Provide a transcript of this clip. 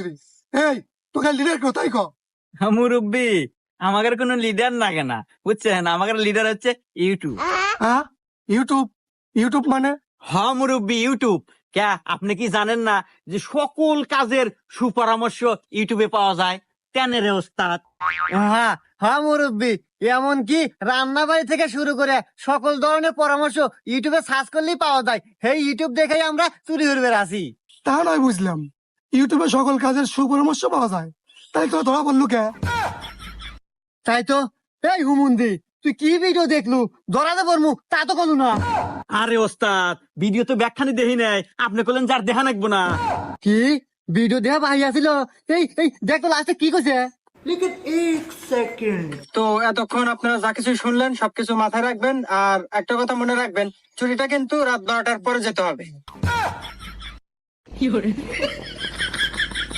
রে। এই তোকে লিডার কোথায় কো? মুরব্বী আমাদের কোনো লিডার লাগে না বুঝছেন, আমাদের লিডার হচ্ছে ইউটিউব। হ্যাঁ, ইউটিউব? ইউটিউব মানে? হ্যাঁ মুরব্বী, ইউটিউব। কে আপনি কি জানেন না যে সকল কাজের সুপরামর্শ ইউটিউবে পাওয়া যায়? কেন রে ওস্তাদ? হ্যাঁ হ্যাঁ মুরব্বী, এমনকি রান্না বাড়ি থেকে শুরু করে সকল ধরনের পরামর্শ ইউটিউবে সার্চ করলেই পাওয়া যায়। সেই ইউটিউব দেখেই আমরা চুরি করবে আসি। তা নয় বুঝলাম, ইউটিউবে সকল কাজের সুপরামর্শ পাওয়া যায়, তাই তো ধরা বললু কে? তাই তো। এই হুমুন্দি, তুই কি ভিডিও দেখলু? ধরাতে পারমু তা তো কোনো না। আরে ওস্তাদ, ভিডিও তো ব্যাখ্যানি দেখি নাই, আপনি বললেন যার দেখা নাকবো না। কি ভিডিও দেখা ভাই আছিল? এই এই দেখ তো লাস্টে কি কইছে। তো এতক্ষণ আপনারা যা কিছু শুনলেন সবকিছু মাথায় রাখবেন, আর একটা কথা মনে রাখবেন, চুরিটা কিন্তু রাত 12টার পরে যেতে হবে।